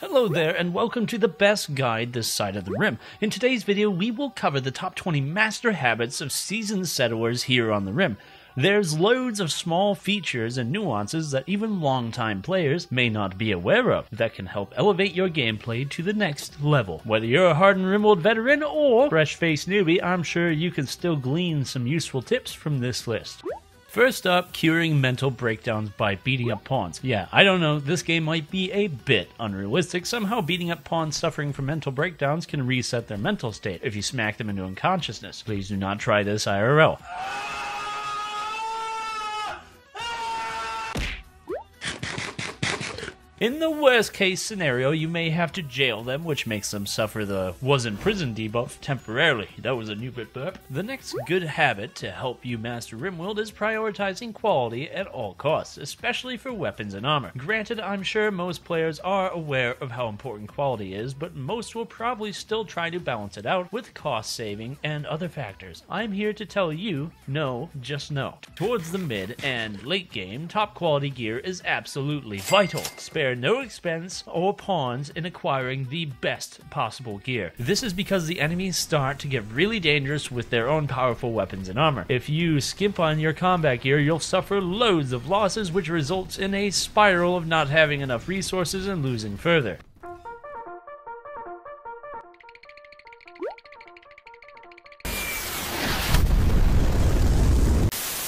Hello there and welcome to the best guide this side of the rim. In today's video we will cover the top 20 master habits of seasoned settlers here on the rim. There's loads of small features and nuances that even long-time players may not be aware of that can help elevate your gameplay to the next level. Whether you're a hardened Rimworld veteran or fresh-faced newbie, I'm sure you can still glean some useful tips from this list. First up, curing mental breakdowns by beating up pawns. Yeah, I don't know, this game might be a bit unrealistic. Somehow beating up pawns suffering from mental breakdowns can reset their mental state if you smack them into unconsciousness. Please do not try this IRL. In the worst case scenario, you may have to jail them, which makes them suffer the was in prison debuff temporarily. That was a Noobert burp. The next good habit to help you master Rimworld is prioritizing quality at all costs, especially for weapons and armor. Granted, I'm sure most players are aware of how important quality is, but most will probably still try to balance it out with cost saving and other factors. I'm here to tell you, no, just no. Towards the mid and late game, top quality gear is absolutely vital. Spare no expense or pawns in acquiring the best possible gear. This is because the enemies start to get really dangerous with their own powerful weapons and armor. If you skimp on your combat gear, you'll suffer loads of losses, which results in a spiral of not having enough resources and losing further.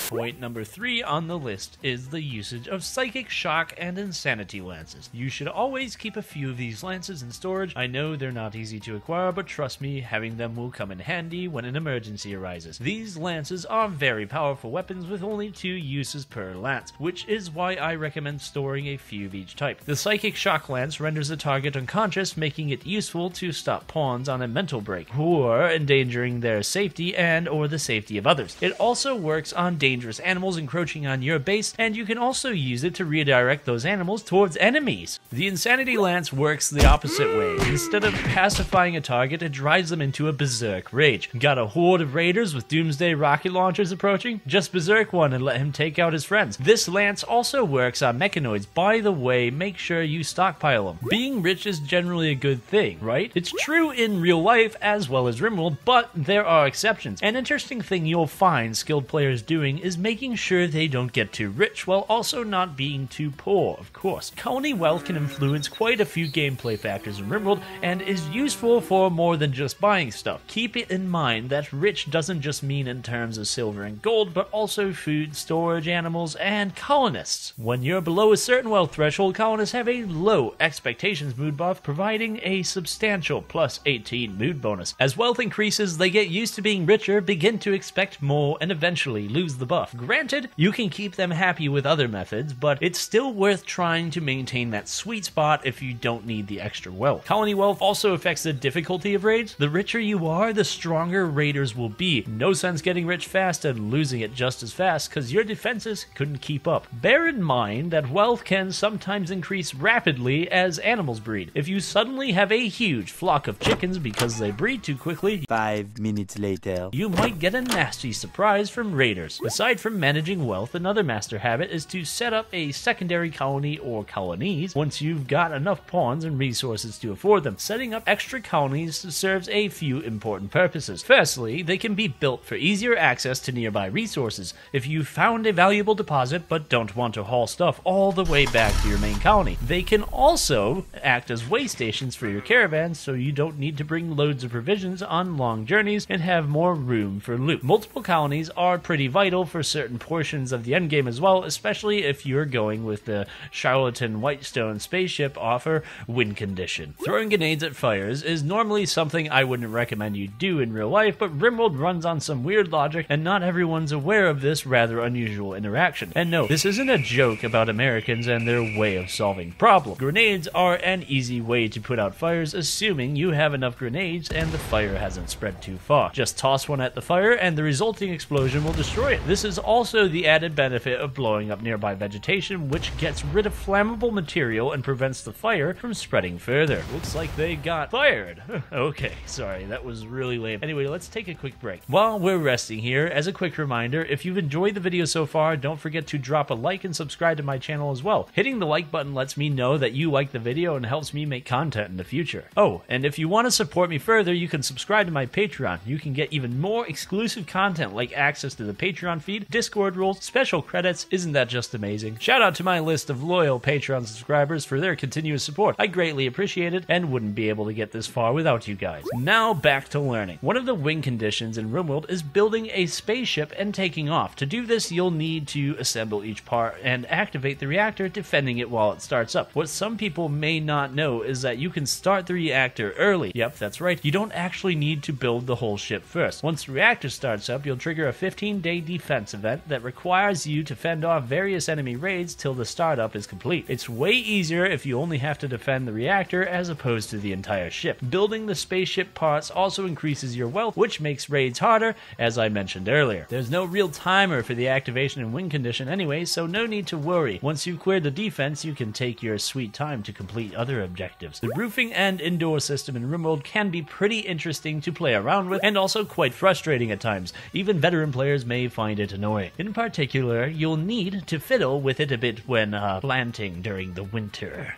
Point number 3 on the list is the usage of Psychic Shock and Insanity Lances. You should always keep a few of these lances in storage. I know they're not easy to acquire, but trust me, having them will come in handy when an emergency arises. These lances are very powerful weapons with only 2 uses per lance, which is why I recommend storing a few of each type. The Psychic Shock Lance renders the target unconscious, making it useful to stop pawns on a mental break, or endangering their safety and or the safety of others. It also works on dangerous animals encroaching on your base, and you can also use it to redirect those animals towards enemies. The Insanity Lance works the opposite way. Instead of pacifying a target, it drives them into a berserk rage. Got a horde of raiders with doomsday rocket launchers approaching? Just berserk one and let him take out his friends. This lance also works on mechanoids. By the way, make sure you stockpile them. Being rich is generally a good thing, right? It's true in real life as well as Rimworld, but there are exceptions. An interesting thing you'll find skilled players doing is making sure they don't get too rich while also not being too poor, of course. Colony wealth can influence quite a few gameplay factors in Rimworld and is useful for more than just buying stuff. Keep it in mind that rich doesn't just mean in terms of silver and gold, but also food, storage, animals, and colonists. When you're below a certain wealth threshold, colonists have a low expectations mood buff, providing a substantial plus 18 mood bonus. As wealth increases, they get used to being richer, begin to expect more, and eventually lose the buff. Granted, you can keep them happy with other methods, but it's still worth trying to maintain that sweet spot if you don't need the extra wealth. Colony wealth also affects the difficulty of raids. The richer you are, the stronger raiders will be. No sense getting rich fast and losing it just as fast, because your defenses couldn't keep up. Bear in mind that wealth can sometimes increase rapidly as animals breed. If you suddenly have a huge flock of chickens because they breed too quickly, 5 minutes later, you might get a nasty surprise from raiders. Aside from managing wealth, another master habit is to set up a secondary colony or colonies once you've got enough pawns and resources to afford them. Setting up extra colonies serves a few important purposes. Firstly, they can be built for easier access to nearby resources. If you found a valuable deposit but don't want to haul stuff all the way back to your main colony, they can also act as way stations for your caravans, so you don't need to bring loads of provisions on long journeys and have more room for loot. Multiple colonies are pretty vital for certain portions of the endgame as well, especially if you're going with the Charlatan Whitestone spaceship offer win condition. Throwing grenades at fires is normally something I wouldn't recommend you do in real life, but Rimworld runs on some weird logic and not everyone's aware of this rather unusual interaction. And no, this isn't a joke about Americans and their way of solving problems. Grenades are an easy way to put out fires, assuming you have enough grenades and the fire hasn't spread too far. Just toss one at the fire and the resulting explosion will destroy it. This is also the added benefit of blowing up nearby vegetation, which gets rid of flammable material and prevents the fire from spreading further. Looks like they got fired. Okay, sorry, that was really lame. Anyway, let's take a quick break. While we're resting here, as a quick reminder, if you've enjoyed the video so far, don't forget to drop a like and subscribe to my channel as well. Hitting the like button lets me know that you like the video and helps me make content in the future. Oh, and if you want to support me further, you can subscribe to my Patreon. You can get even more exclusive content like access to the Patreon feed, Discord rules, special credits. Isn't that just amazing? Shout out to my list of loyal Patreon subscribers for their continuous support. I greatly appreciate it and wouldn't be able to get this far without you guys. Now back to learning. One of the win conditions in Rimworld is building a spaceship and taking off. To do this, you'll need to assemble each part and activate the reactor, defending it while it starts up. What some people may not know is that you can start the reactor early. Yep, that's right. You don't actually need to build the whole ship first. Once the reactor starts up, you'll trigger a 15-day defense event that requires you to fend off various enemy raids till the startup is complete. It's way easier if you only have to defend the reactor as opposed to the entire ship. Building the spaceship parts also increases your wealth, which makes raids harder, as I mentioned earlier. There's no real timer for the activation and win condition anyway, so no need to worry. Once you've cleared the defense, you can take your sweet time to complete other objectives. The roofing and indoor system in Rimworld can be pretty interesting to play around with, and also quite frustrating at times. Even veteran players may find it annoying. In particular, you'll need to fiddle with it a bit when planting during the winter.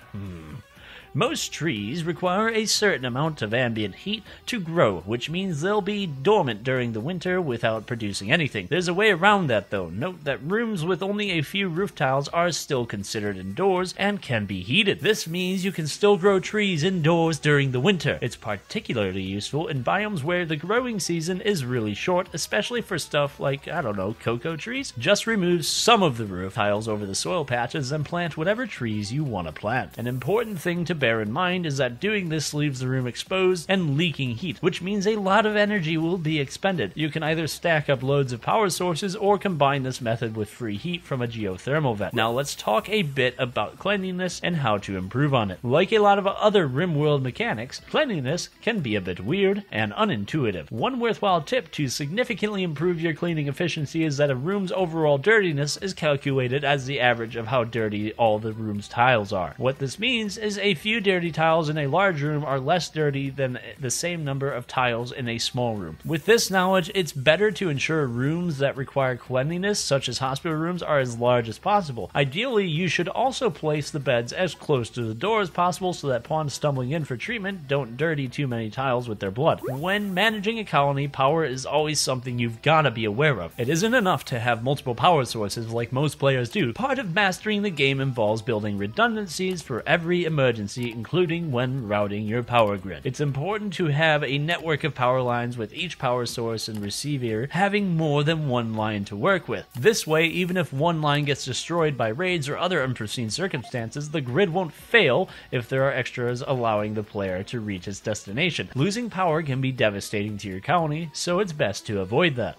Most trees require a certain amount of ambient heat to grow, which means they'll be dormant during the winter without producing anything. There's a way around that though. Note that rooms with only a few roof tiles are still considered indoors and can be heated. This means you can still grow trees indoors during the winter. It's particularly useful in biomes where the growing season is really short, especially for stuff like, I don't know, cocoa trees. Just remove some of the roof tiles over the soil patches and plant whatever trees you want to plant. An important thing to bear in mind is that doing this leaves the room exposed and leaking heat, which means a lot of energy will be expended. You can either stack up loads of power sources or combine this method with free heat from a geothermal vent. Now let's talk a bit about cleanliness and how to improve on it. Like a lot of other Rimworld mechanics, cleanliness can be a bit weird and unintuitive. One worthwhile tip to significantly improve your cleaning efficiency is that a room's overall dirtiness is calculated as the average of how dirty all the room's tiles are. What this means is a few dirty tiles in a large room are less dirty than the same number of tiles in a small room. With this knowledge, it's better to ensure rooms that require cleanliness, such as hospital rooms, are as large as possible. Ideally, you should also place the beds as close to the door as possible so that pawns stumbling in for treatment don't dirty too many tiles with their blood. When managing a colony, power is always something you've gotta be aware of. It isn't enough to have multiple power sources like most players do. Part of mastering the game involves building redundancies for every emergency, including when routing your power grid. It's important to have a network of power lines with each power source and receiver having more than one line to work with. This way, even if one line gets destroyed by raids or other unforeseen circumstances, the grid won't fail if there are extras allowing the player to reach its destination. Losing power can be devastating to your colony, so it's best to avoid that.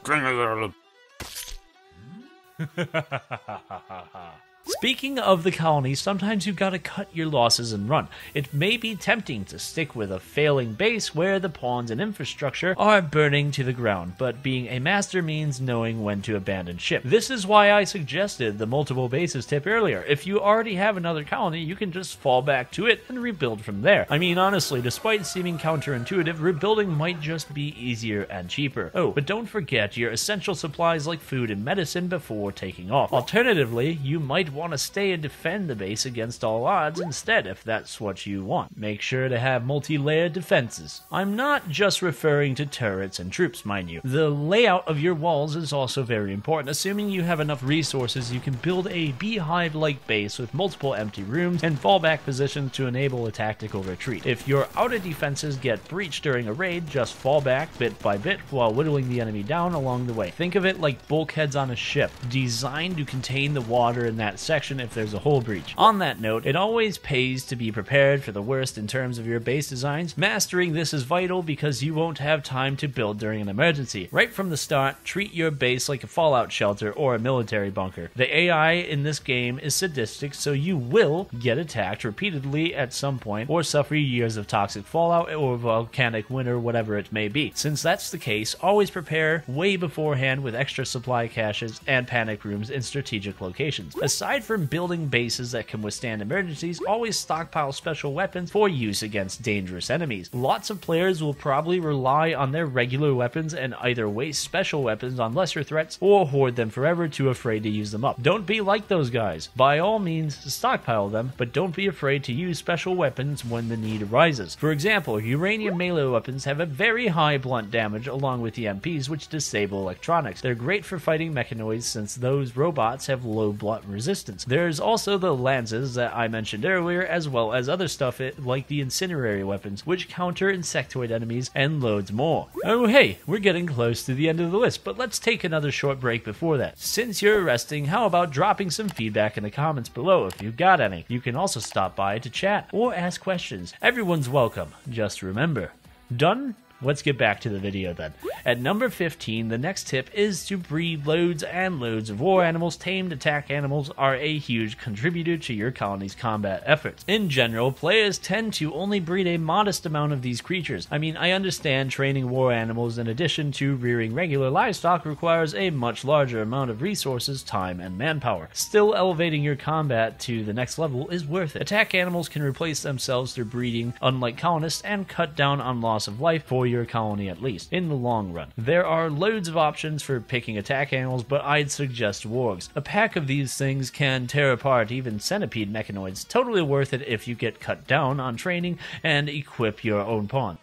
Speaking of the colony, sometimes you've got to cut your losses and run. It may be tempting to stick with a failing base where the pawns and infrastructure are burning to the ground, but being a master means knowing when to abandon ship. This is why I suggested the multiple bases tip earlier. If you already have another colony, you can just fall back to it and rebuild from there. I mean, honestly, despite seeming counterintuitive, rebuilding might just be easier and cheaper. Oh, but don't forget your essential supplies like food and medicine before taking off. Alternatively, you might want to stay and defend the base against all odds instead if that's what you want. Make sure to have multi-layered defenses. I'm not just referring to turrets and troops, mind you. The layout of your walls is also very important. Assuming you have enough resources, you can build a beehive-like base with multiple empty rooms and fallback positions to enable a tactical retreat. If your outer defenses get breached during a raid, just fall back bit by bit while whittling the enemy down along the way. Think of it like bulkheads on a ship, designed to contain the water in that section if there's a hull breach. On that note, it always pays to be prepared for the worst in terms of your base designs. Mastering this is vital because you won't have time to build during an emergency. Right from the start, treat your base like a fallout shelter or a military bunker. The AI in this game is sadistic, so you will get attacked repeatedly at some point or suffer years of toxic fallout or volcanic winter, whatever it may be. Since that's the case, always prepare way beforehand with extra supply caches and panic rooms in strategic locations. Aside from building bases that can withstand emergencies, always stockpile special weapons for use against dangerous enemies. Lots of players will probably rely on their regular weapons and either waste special weapons on lesser threats or hoard them forever too afraid to use them up. Don't be like those guys. By all means, stockpile them, but don't be afraid to use special weapons when the need arises. For example, uranium melee weapons have a very high blunt damage along with EMPs, which disable electronics. They're great for fighting mechanoids since those robots have low blunt resistance. There's also the lances that I mentioned earlier, as well as other stuff like the incendiary weapons, which counter insectoid enemies, and loads more. Oh hey, we're getting close to the end of the list, but let's take another short break before that. Since you're resting, how about dropping some feedback in the comments below if you've got any? You can also stop by to chat or ask questions. Everyone's welcome. Just remember. Done? Let's get back to the video then. At number 15, the next tip is to breed loads and loads of war animals. Tamed attack animals are a huge contributor to your colony's combat efforts. In general, players tend to only breed a modest amount of these creatures. I mean, I understand training war animals in addition to rearing regular livestock requires a much larger amount of resources, time, and manpower. Still, elevating your combat to the next level is worth it. Attack animals can replace themselves through breeding, unlike colonists, and cut down on loss of life for your colony, at least in the long run. There are loads of options for picking attack animals, but I'd suggest wargs. A pack of these things can tear apart even centipede mechanoids. Totally worth it if you get cut down on training and equip your own pawn.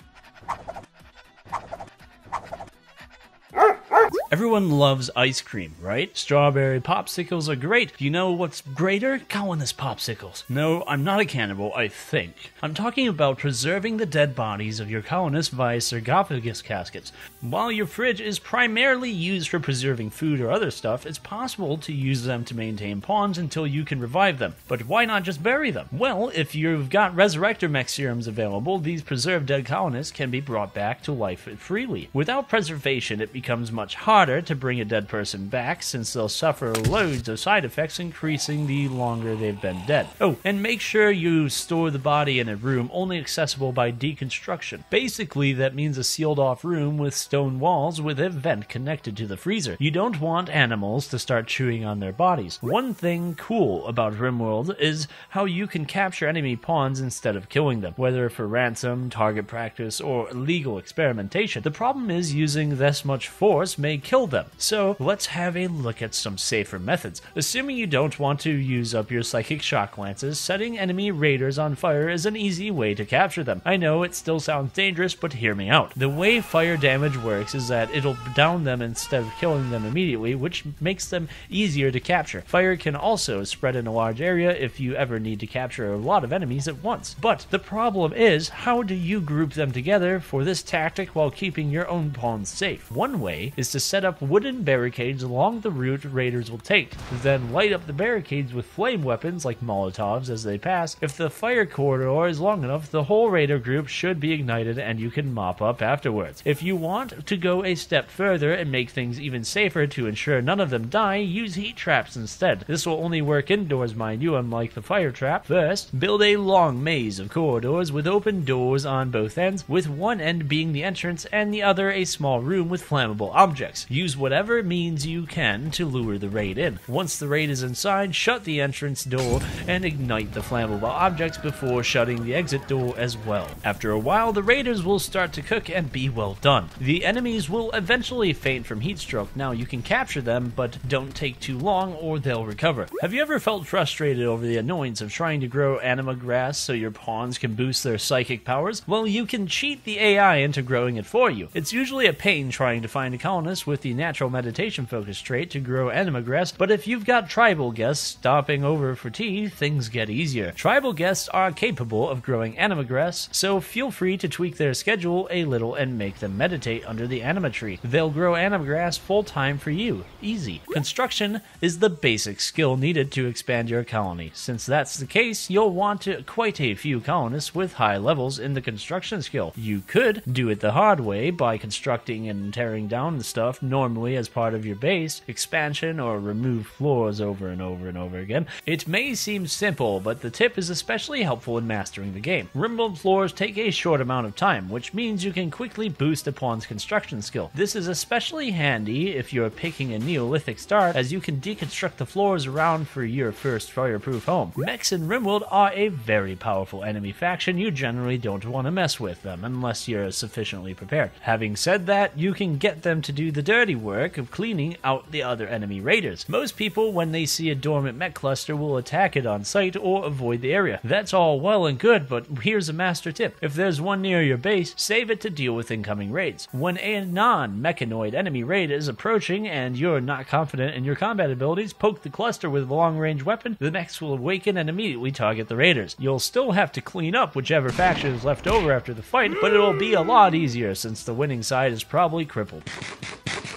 Everyone loves ice cream, right? Strawberry popsicles are great. You know what's greater? Colonist popsicles. No, I'm not a cannibal, I think. I'm talking about preserving the dead bodies of your colonists via sarcophagus caskets. While your fridge is primarily used for preserving food or other stuff, it's possible to use them to maintain pawns until you can revive them. But why not just bury them? Well, if you've got Resurrector Mech serums available, these preserved dead colonists can be brought back to life freely. Without preservation, it becomes much harder to bring a dead person back since they'll suffer loads of side effects, increasing the longer they've been dead. Oh, and make sure you store the body in a room only accessible by deconstruction. Basically, that means a sealed off room with stone walls with a vent connected to the freezer. You don't want animals to start chewing on their bodies. One thing cool about Rimworld is how you can capture enemy pawns instead of killing them, whether for ransom, target practice, or illegal experimentation. The problem is using this much force may kill them. So let's have a look at some safer methods. Assuming you don't want to use up your psychic shock lances, setting enemy raiders on fire is an easy way to capture them. I know it still sounds dangerous, but hear me out. The way fire damage works is that it'll down them instead of killing them immediately, which makes them easier to capture. Fire can also spread in a large area if you ever need to capture a lot of enemies at once. But the problem is, how do you group them together for this tactic while keeping your own pawns safe? One way is to set up wooden barricades along the route raiders will take, then light up the barricades with flame weapons like Molotovs as they pass. If the fire corridor is long enough, the whole raider group should be ignited and you can mop up afterwards. If you want to go a step further and make things even safer to ensure none of them die, use heat traps instead. This will only work indoors, mind you, unlike the fire trap. First, build a long maze of corridors with open doors on both ends, with one end being the entrance and the other a small room with flammable objects. Use whatever means you can to lure the raid in. Once the raid is inside, shut the entrance door and ignite the flammable objects before shutting the exit door as well. After a while, the raiders will start to cook and be well done. The enemies will eventually faint from heat stroke. Now you can capture them, but don't take too long or they'll recover. Have you ever felt frustrated over the annoyance of trying to grow anima grass so your pawns can boost their psychic powers? Well, you can cheat the AI into growing it for you. It's usually a pain trying to find a colonist with with the natural meditation focus trait to grow animagrass, but if you've got tribal guests stopping over for tea, things get easier. Tribal guests are capable of growing animagrass, so feel free to tweak their schedule a little and make them meditate under the anima tree. They'll grow animagrass full-time for you. Easy. Construction is the basic skill needed to expand your colony. Since that's the case, you'll want quite a few colonists with high levels in the construction skill. You could do it the hard way by constructing and tearing down the stuff normally as part of your base expansion, or remove floors over and over and over again. It may seem simple, but the tip is especially helpful in mastering the game. Rimworld floors take a short amount of time, which means you can quickly boost a pawn's construction skill. This is especially handy if you're picking a Neolithic start, as you can deconstruct the floors around for your first fireproof home. Mechs in Rimworld are a very powerful enemy faction. You generally don't want to mess with them unless you're sufficiently prepared. Having said that, you can get them to do the dirty work of cleaning out the other enemy raiders. Most people, when they see a dormant mech cluster, will attack it on sight or avoid the area. That's all well and good, but here's a master tip. If there's one near your base, save it to deal with incoming raids. When a non-mechanoid enemy raid is approaching and you're not confident in your combat abilities, poke the cluster with a long-range weapon. The mechs will awaken and immediately target the raiders. You'll still have to clean up whichever faction is left over after the fight, but it'll be a lot easier since the winning side is probably crippled.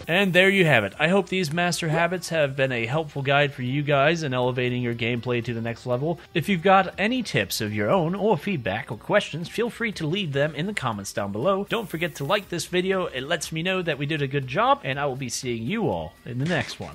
And there you have it. I hope these master habits have been a helpful guide for you guys in elevating your gameplay to the next level. If you've got any tips of your own, or feedback or questions, feel free to leave them in the comments down below. Don't forget to like this video. It lets me know that we did a good job, and I will be seeing you all in the next one.